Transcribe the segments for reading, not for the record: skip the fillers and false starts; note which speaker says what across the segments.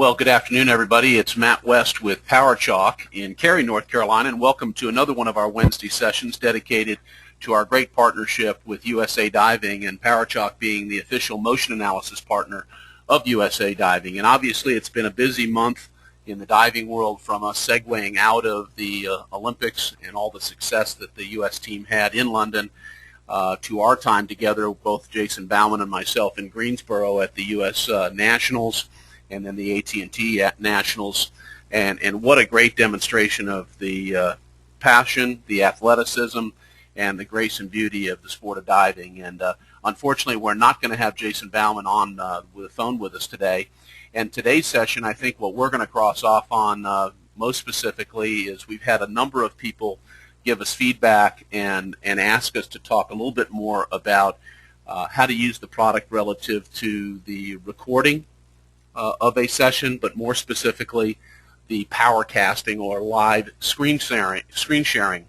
Speaker 1: Well, good afternoon, everybody. It's Matt West with PowerChalk in Cary, North Carolina, and welcome to another one of our Wednesday sessions dedicated to our great partnership with USA Diving, and PowerChalk being the official motion analysis partner of USA Diving. And obviously, it's been a busy month in the diving world, from us segueing out of the Olympics and all the success that the U.S. team had in London to our time together, both Jason Bauman and myself in Greensboro at the U.S. Nationals, and then the AT&T Nationals, and what a great demonstration of the passion, the athleticism, and the grace and beauty of the sport of diving. And unfortunately, we're not going to have Jason Bauman on the phone with us today. And today's session, I think what we're going to cross off on most specifically is we've had a number of people give us feedback and ask us to talk a little bit more about how to use the product relative to the recording of a session, but more specifically the power casting or live screen sharing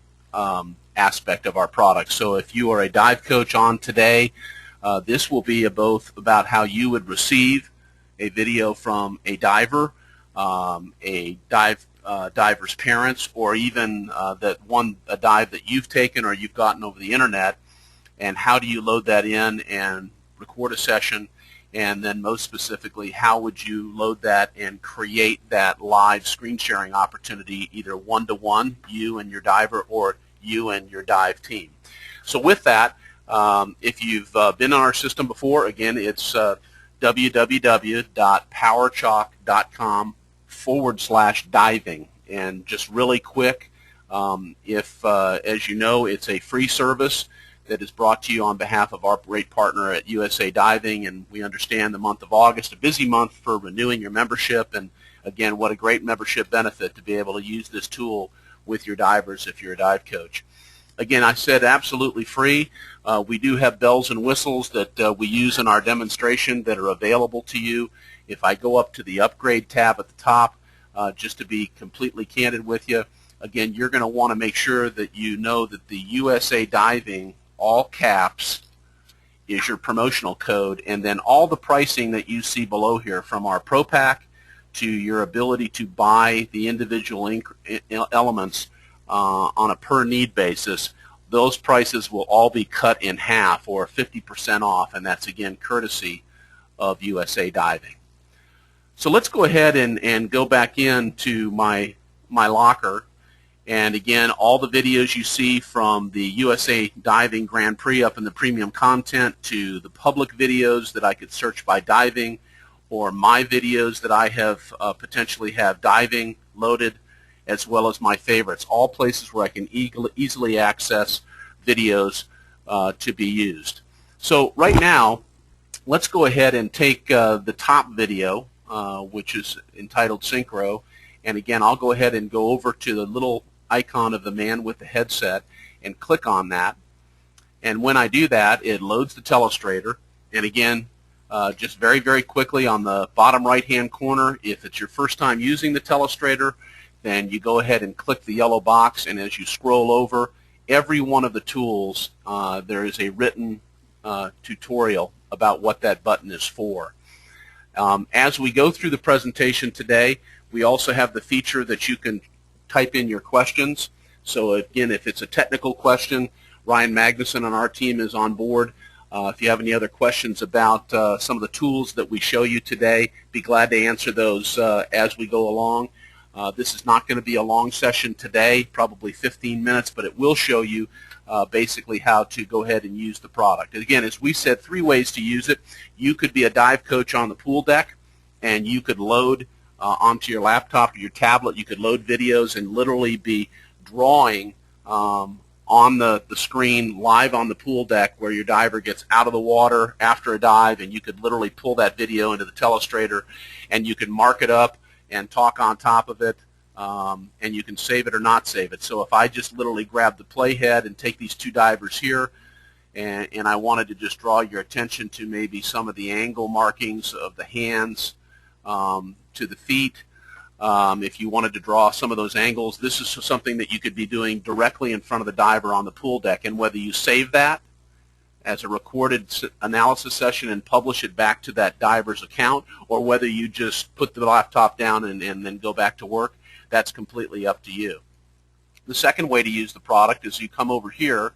Speaker 1: aspect of our product. So if you are a dive coach on today, this will be both about how you would receive a video from a diver, a diver's parents, or even a dive that you've taken or you've gotten over the internet, and how do you load that in and record a session. And then most specifically, how would you load that and create that live screen sharing opportunity, either one-to-one, you and your diver, or you and your dive team. So with that, if you've been on our system before, again, it's www.powerchalk.com/diving. And just really quick, as you know, it's a free service that is brought to you on behalf of our great partner at USA Diving, and we understand the month of August, a busy month for renewing your membership, and again, what a great membership benefit to be able to use this tool with your divers if you're a dive coach. Again, I said absolutely free. We do have bells and whistles that we use in our demonstration that are available to you. If I go up to the upgrade tab at the top, just to be completely candid with you, again, you're going to want to make sure that you know that the USA Diving, all caps, is your promotional code, and then all the pricing that you see below here, from our Pro Pack to your ability to buy the individual elements on a per need basis, those prices will all be cut in half or 50% off, and that's again courtesy of USA Diving. So let's go ahead and go back into my locker. And again, all the videos you see from the USA Diving Grand Prix up in the premium content, to the public videos that I could search by diving, or my videos that I have potentially have diving loaded, as well as my favorites, all places where I can easily access videos to be used. So right now, let's go ahead and take the top video, which is entitled Synchro. And again, I'll go ahead and go over to the little icon of the man with the headset and click on that. And when I do that, it loads the Telestrator. And again, just very, very quickly, on the bottom right-hand corner, if it's your first time using the Telestrator, then you go ahead and click the yellow box, and as you scroll over, every one of the tools, there is a written tutorial about what that button is for. As we go through the presentation today, we also have the feature that you can type in your questions. So again, if it's a technical question, Ryan Magnuson on our team is on board. If you have any other questions about some of the tools that we show you today, be glad to answer those as we go along. This is not going to be a long session today, probably 15 minutes, but it will show you basically how to go ahead and use the product. And again, as we said, 3 ways to use it. You could be a dive coach on the pool deck, and you could load onto your laptop or your tablet. You could load videos and literally be drawing on the screen live on the pool deck where your diver gets out of the water after a dive, and you could literally pull that video into the Telestrator, and you can mark it up and talk on top of it, and you can save it or not save it. So if I just literally grab the playhead and take these 2 divers here, and I wanted to just draw your attention to maybe some of the angle markings of the hands to the feet, if you wanted to draw some of those angles, this is something that you could be doing directly in front of the diver on the pool deck. And whether you save that as a recorded analysis session and publish it back to that diver's account, or whether you just put the laptop down and then go back to work, that's completely up to you. The second way to use the product is you come over here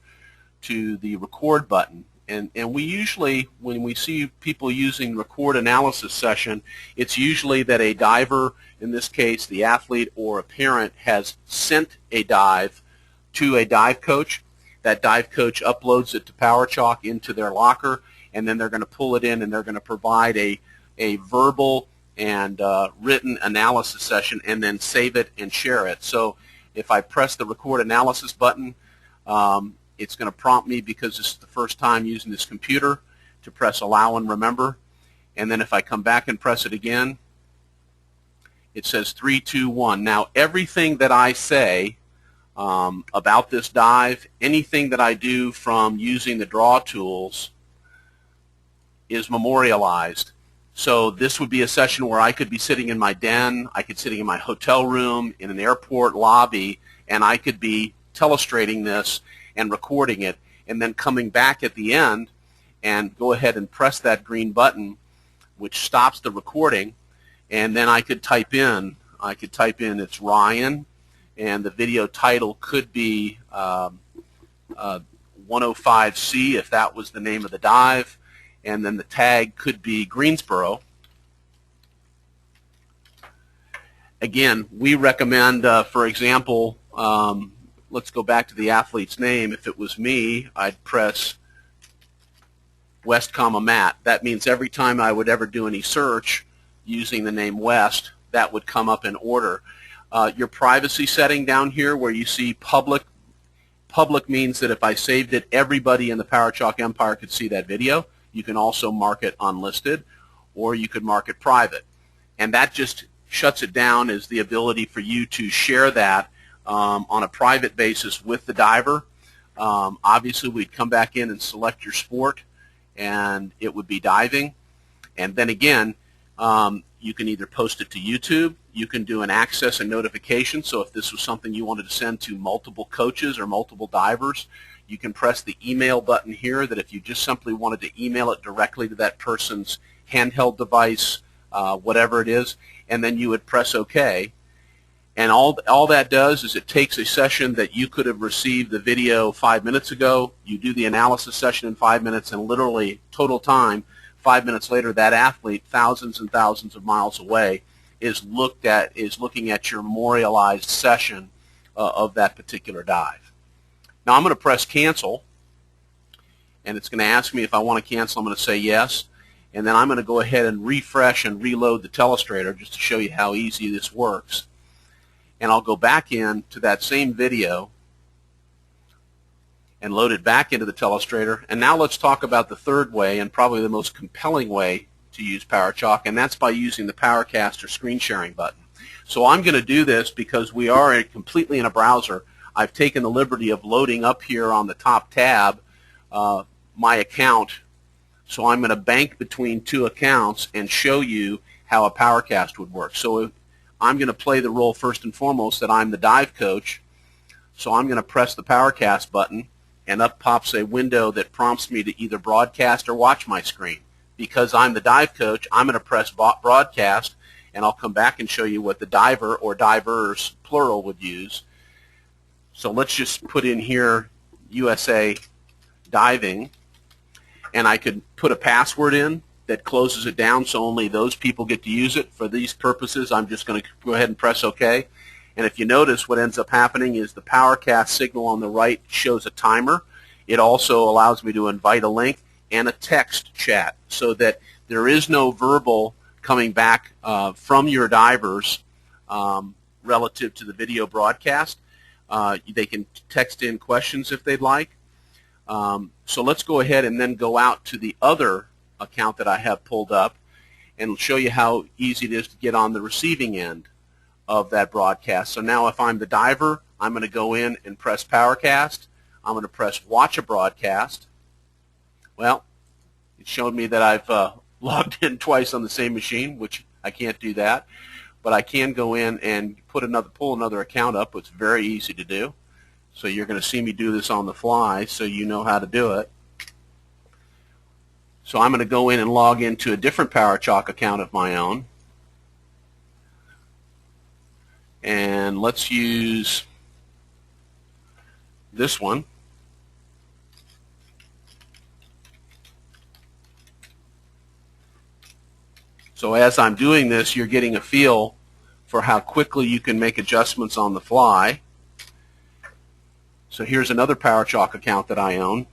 Speaker 1: to the record button. And we usually, when we see people using record analysis session, it's usually that a diver, in this case the athlete or a parent, has sent a dive to a dive coach. That dive coach uploads it to PowerChalk into their locker, and then they're going to pull it in and they're going to provide a verbal and written analysis session and then save it and share it. So if I press the record analysis button, it's going to prompt me, because this is the first time using this computer, to press allow and remember. And then if I come back and press it again, it says 3, 2, 1. Now everything that I say about this dive, anything that I do from using the draw tools, is memorialized. So this would be a session where I could be sitting in my den, I could be sitting in my hotel room, in an airport lobby, and I could be telestrating this and recording it, and then coming back at the end and go ahead and press that green button, which stops the recording, and then I could type in it's Ryan, and the video title could be 105C if that was the name of the dive, and then the tag could be Greensboro. Again, we recommend, for example, let's go back to the athlete's name. If it was me, I'd press West, Matt. That means every time I would ever do any search using the name West, that would come up in order. Your privacy setting down here where you see public means that if I saved it, everybody in the PowerChalk empire could see that video. You can also mark it unlisted, or you could mark it private. And that just shuts it down as the ability for you to share that on a private basis with the diver. Obviously, we'd come back in and select your sport, and it would be diving. And then again, you can either post it to YouTube, you can do an access and notification. So if this was something you wanted to send to multiple coaches or multiple divers, you can press the email button here, that if you just simply wanted to email it directly to that person's handheld device, whatever it is, and then you would press OK. And all that does is it takes a session that you could have received the video 5 minutes ago, you do the analysis session in 5 minutes, and literally total time, 5 minutes later, that athlete, thousands and thousands of miles away, is looking at your memorialized session of that particular dive. Now I'm going to press cancel, and it's going to ask me if I want to cancel. I'm going to say yes, and then I'm going to go ahead and refresh and reload the Telestrator just to show you how easy this works. And I'll go back in to that same video and load it back into the Telestrator. And now let's talk about the third way, and probably the most compelling way to use PowerChalk, and that's by using the PowerCaster screen sharing button. So I'm going to do this because we are completely in a browser. I've taken the liberty of loading up here on the top tab my account. So I'm going to bank between two accounts and show you how a PowerCast would work. So I'm going to play the role first and foremost that I'm the dive coach. So I'm going to press the PowerCast button, and up pops a window that prompts me to either broadcast or watch my screen. Because I'm the dive coach, I'm going to press broadcast, and I'll come back and show you what the diver or divers, plural, would use. So let's just put in here USA diving, and I could put a password in that closes it down so only those people get to use it. For these purposes, I'm just going to go ahead and press OK. And if you notice, what ends up happening is the PowerCast signal on the right shows a timer. It also allows me to invite a link and a text chat, so that there is no verbal coming back from your divers relative to the video broadcast. They can text in questions if they'd like. So let's go ahead and then go out to the other account that I have pulled up and show you how easy it is to get on the receiving end of that broadcast. So now if I'm the diver, I'm going to go in and press PowerCast. I'm going to press Watch a Broadcast. Well, it showed me that I've logged in twice on the same machine, which I can't do that. But I can go in and pull another account up. It's very easy to do. So you're going to see me do this on the fly, so you know how to do it. So I'm going to go in and log into a different PowerChalk account of my own. And let's use this one. So as I'm doing this, you're getting a feel for how quickly you can make adjustments on the fly. So here's another PowerChalk account that I own.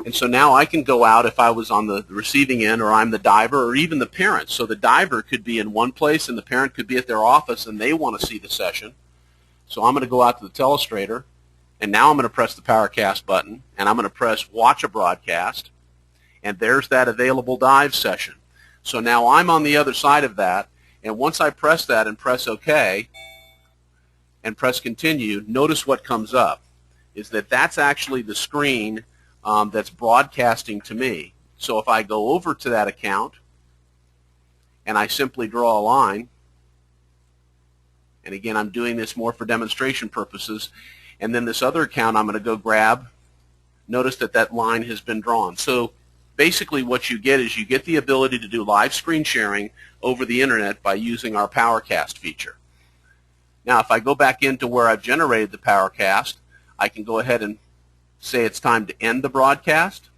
Speaker 1: And so now I can go out if I was on the receiving end, or I'm the diver, or even the parent. So the diver could be in one place and the parent could be at their office and they want to see the session. So I'm going to go out to the Telestrator, and now I'm going to press the PowerCast button, and I'm going to press Watch a Broadcast, and there's that available dive session. So now I'm on the other side of that, and once I press that and press OK and press Continue, notice what comes up is that that's actually the screen that's broadcasting to me. So if I go over to that account and I simply draw a line, and again, I'm doing this more for demonstration purposes, and then this other account I'm going to go grab, notice that that line has been drawn. So basically what you get is you get the ability to do live screen sharing over the internet by using our PowerCast feature. Now if I go back into where I've generated the PowerCast, I can go ahead and say it's time to end the broadcast,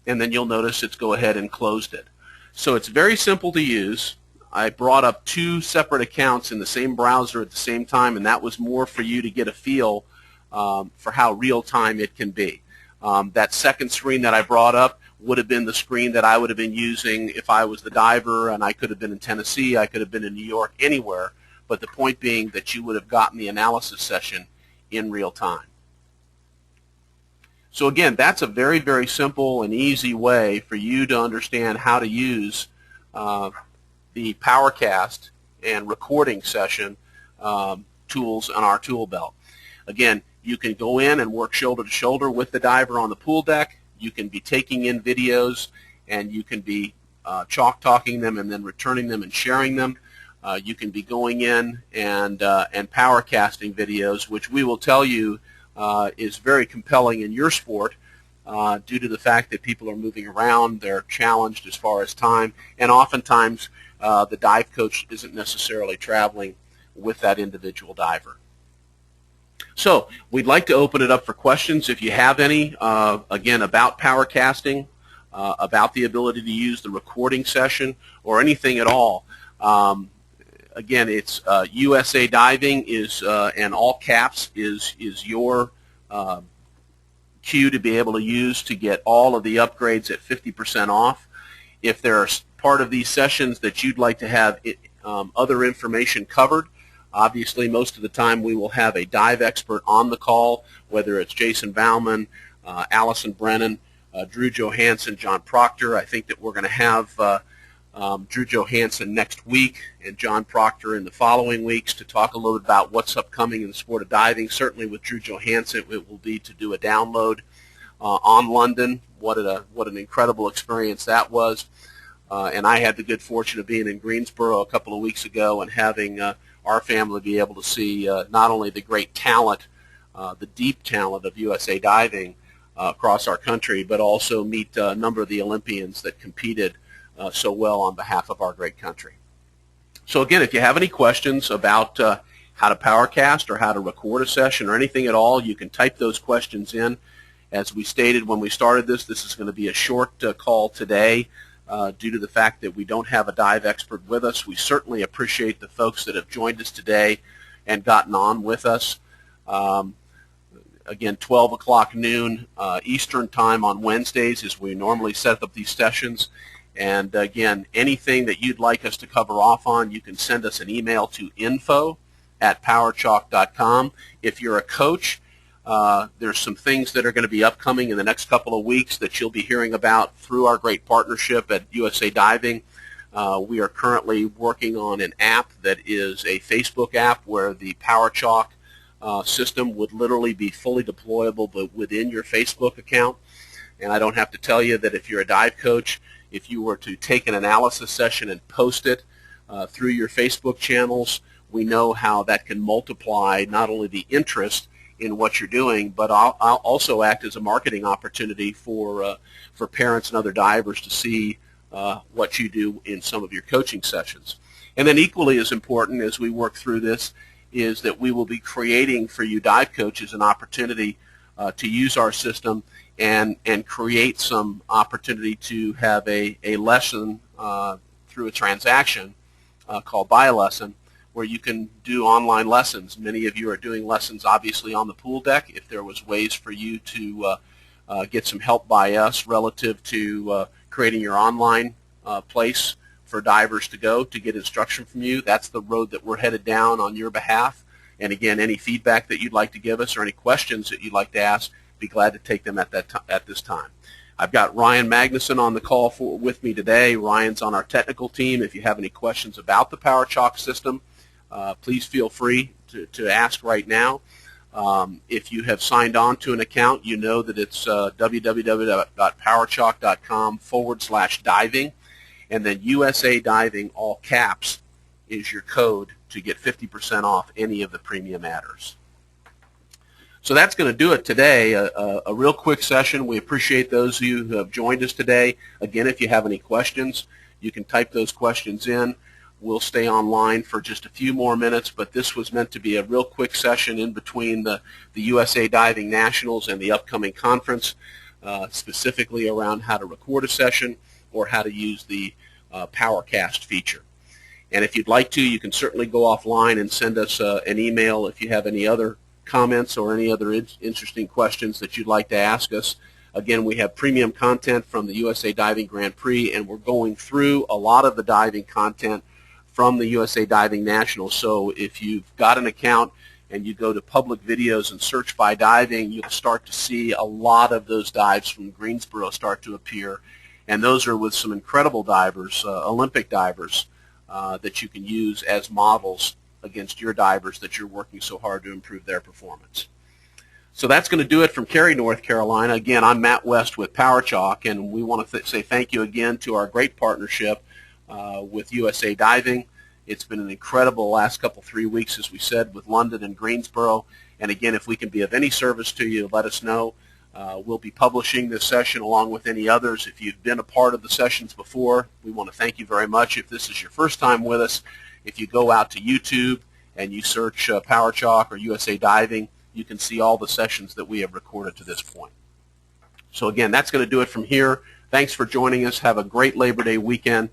Speaker 1: and then you'll notice it's go ahead and closed it. So it's very simple to use. I brought up two separate accounts in the same browser at the same time, and that was more for you to get a feel for how real-time it can be. That second screen that I brought up would have been the screen that I would have been using if I was the diver, and I could have been in Tennessee, I could have been in New York, anywhere, but the point being that you would have gotten the analysis session in real time. So again, that's a very, very simple and easy way for you to understand how to use the PowerCast and recording session tools on our tool belt. Again, you can go in and work shoulder to shoulder with the diver on the pool deck. You can be taking in videos, and you can be chalk talking them and then returning them and sharing them. You can be going in and PowerCasting videos, which we will tell you is very compelling in your sport due to the fact that people are moving around, they're challenged as far as time, and oftentimes the dive coach isn't necessarily traveling with that individual diver. So we'd like to open it up for questions if you have any, again, about PowerCasting, about the ability to use the recording session, or anything at all. Again, it's USA Diving is, and all caps is your cue to be able to use to get all of the upgrades at 50% off. If there are part of these sessions that you'd like to have other information covered, obviously most of the time we will have a dive expert on the call, whether it's Jason Bauman, Allison Brennan, Drew Johansson, John Proctor. I think that we're going to have Drew Johansson next week and John Proctor in the following weeks to talk a little bit about what's upcoming in the sport of diving. Certainly with Drew Johansson, it will be to do a download on London. What an incredible experience that was. And I had the good fortune of being in Greensboro a couple of weeks ago and having our family be able to see not only the great talent, the deep talent of USA Diving across our country, but also meet a number of the Olympians that competed so well on behalf of our great country. So again, if you have any questions about how to PowerCast or how to record a session or anything at all, you can type those questions in. As we stated when we started this is going to be a short call today due to the fact that we don't have a dive expert with us. We certainly appreciate the folks that have joined us today and gotten on with us. Again, 12 o'clock noon Eastern time on Wednesdays is we normally set up these sessions. And again, anything that you'd like us to cover off on, you can send us an email to info@powerchalk.com. If you're a coach, there's some things that are going to be upcoming in the next couple of weeks that you'll be hearing about through our great partnership at USA Diving. We are currently working on an app that is a Facebook app where the PowerChalk system would literally be fully deployable but within your Facebook account. And I don't have to tell you that if you're a dive coach, if you were to take an analysis session and post it through your Facebook channels, we know how that can multiply not only the interest in what you're doing, but I'll also act as a marketing opportunity for parents and other divers to see what you do in some of your coaching sessions. And then equally as important as we work through this is that we will be creating for you dive coaches an opportunity to use our system and create some opportunity to have a lesson through a transaction called Buy a Lesson, where you can do online lessons. Many of you are doing lessons obviously on the pool deck. If there was ways for you to get some help by us relative to creating your online place for divers to go to get instruction from you, that's the road that we're headed down on your behalf. And again, any feedback that you'd like to give us or any questions that you'd like to ask, be glad to take them at this time. I've got Ryan Magnuson on the call with me today. Ryan's on our technical team. If you have any questions about the PowerChalk system, please feel free to ask right now. If you have signed on to an account, you know that it's www.powerchalk.com/diving, and then USA Diving, all caps, is your code to get 50% off any of the premium adders. So that's going to do it today, a real quick session. We appreciate those of you who have joined us today. Again, if you have any questions, you can type those questions in. We'll stay online for just a few more minutes, but this was meant to be a real quick session in between the USA Diving Nationals and the upcoming conference, specifically around how to record a session or how to use the PowerCast feature. And if you'd like to, you can certainly go offline and send us an email if you have any other comments or any other interesting questions that you'd like to ask us. Again, we have premium content from the USA Diving Grand Prix, and we're going through a lot of the diving content from the USA Diving Nationals. So if you've got an account and you go to public videos and search by diving, you'll start to see a lot of those dives from Greensboro start to appear. And those are with some incredible divers, Olympic divers, that you can use as models against your divers that you're working so hard to improve their performance. So that's going to do it from Cary, North Carolina. Again, I'm Matt West with PowerChalk, and we want to say thank you again to our great partnership with USA Diving. It's been an incredible last couple, 3 weeks, as we said, with London and Greensboro. And again, if we can be of any service to you, let us know. We'll be publishing this session along with any others. If you've been a part of the sessions before, we want to thank you very much. If this is your first time with us, if you go out to YouTube and you search PowerChalk or USA Diving, you can see all the sessions that we have recorded to this point. So again, that's going to do it from here. Thanks for joining us. Have a great Labor Day weekend.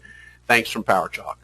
Speaker 1: Thanks from PowerChalk.